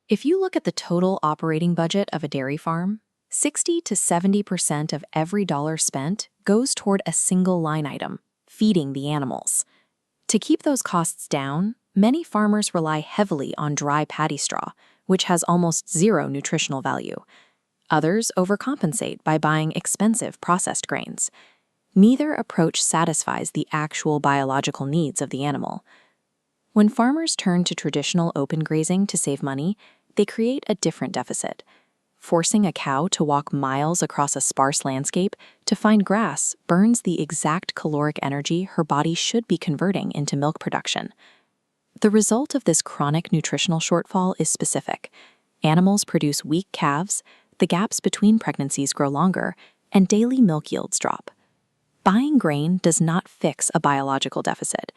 If you look at the total operating budget of a dairy farm, 60 to 70% of every dollar spent goes toward a single line item, feeding the animals. To keep those costs down, many farmers rely heavily on dry paddy straw, which has almost zero nutritional value. Others overcompensate by buying expensive processed grains. Neither approach satisfies the actual biological needs of the animal. When farmers turn to traditional open grazing to save money, they create a different deficit. Forcing a cow to walk miles across a sparse landscape to find grass burns the exact caloric energy her body should be converting into milk production. The result of this chronic nutritional shortfall is specific. Animals produce weak calves, the gaps between pregnancies grow longer, and daily milk yields drop. Buying grain does not fix a biological deficit.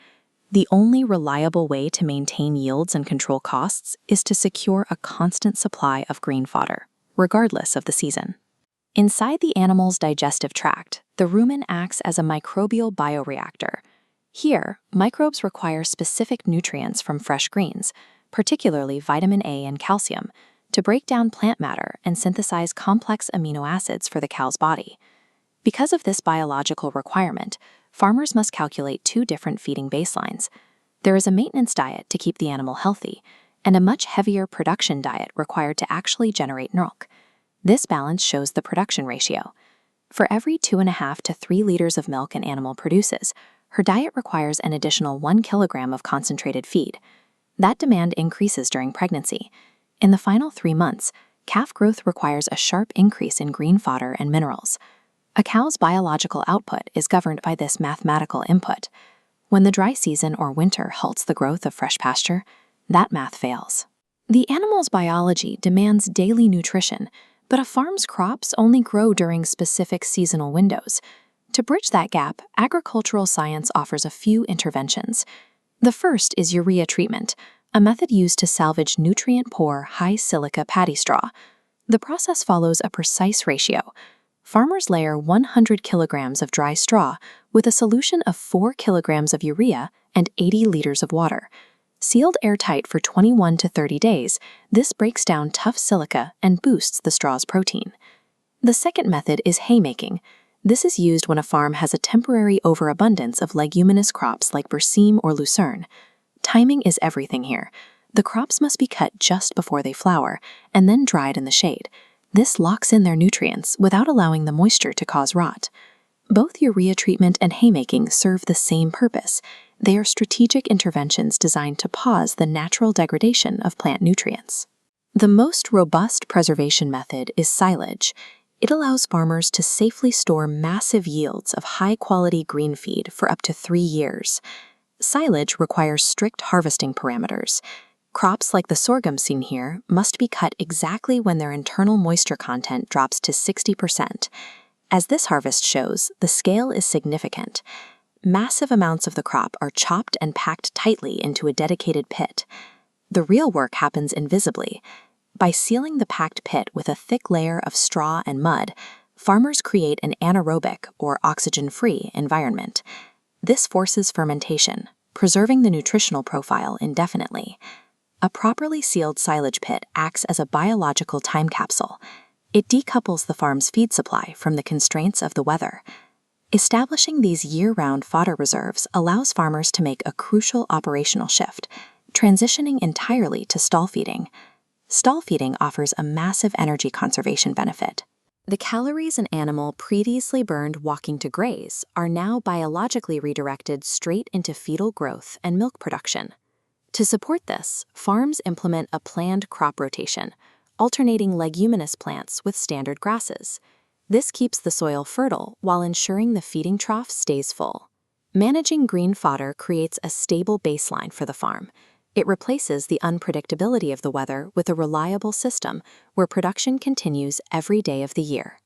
The only reliable way to maintain yields and control costs is to secure a constant supply of green fodder, regardless of the season. Inside the animal's digestive tract, the rumen acts as a microbial bioreactor. Here, microbes require specific nutrients from fresh greens, particularly vitamin A and calcium, to break down plant matter and synthesize complex amino acids for the cow's body. Because of this biological requirement, farmers must calculate two different feeding baselines. There is a maintenance diet to keep the animal healthy, and a much heavier production diet required to actually generate milk. This balance shows the production ratio. For every 2.5 to 3 liters of milk an animal produces, her diet requires an additional 1 kilogram of concentrated feed. That demand increases during pregnancy. In the final 3 months, calf growth requires a sharp increase in green fodder and minerals. A cow's biological output is governed by this mathematical input. When the dry season or winter halts the growth of fresh pasture, that math fails. The animal's biology demands daily nutrition, but a farm's crops only grow during specific seasonal windows. To bridge that gap, agricultural science offers a few interventions. The first is urea treatment, a method used to salvage nutrient-poor, high-silica paddy straw. The process follows a precise ratio. Farmers layer 100 kilograms of dry straw with a solution of 4 kilograms of urea and 80 liters of water. Sealed airtight for 21 to 30 days, this breaks down tough silica and boosts the straw's protein. The second method is haymaking. This is used when a farm has a temporary overabundance of leguminous crops like berseem or lucerne. Timing is everything here. The crops must be cut just before they flower and then dried in the shade. This locks in their nutrients without allowing the moisture to cause rot. Both urea treatment and haymaking serve the same purpose. They are strategic interventions designed to pause the natural degradation of plant nutrients. The most robust preservation method is silage. It allows farmers to safely store massive yields of high-quality green feed for up to 3 years. Silage requires strict harvesting parameters. Crops like the sorghum seen here must be cut exactly when their internal moisture content drops to 60%. As this harvest shows, the scale is significant. Massive amounts of the crop are chopped and packed tightly into a dedicated pit. The real work happens invisibly. By sealing the packed pit with a thick layer of straw and mud, farmers create an anaerobic, or oxygen-free, environment. This forces fermentation, preserving the nutritional profile indefinitely. A properly sealed silage pit acts as a biological time capsule. It decouples the farm's feed supply from the constraints of the weather. Establishing these year-round fodder reserves allows farmers to make a crucial operational shift, transitioning entirely to stall feeding. Stall feeding offers a massive energy conservation benefit. The calories an animal previously burned walking to graze are now biologically redirected straight into fetal growth and milk production. To support this, farms implement a planned crop rotation, alternating leguminous plants with standard grasses. This keeps the soil fertile while ensuring the feeding trough stays full. Managing green fodder creates a stable baseline for the farm. It replaces the unpredictability of the weather with a reliable system where production continues every day of the year.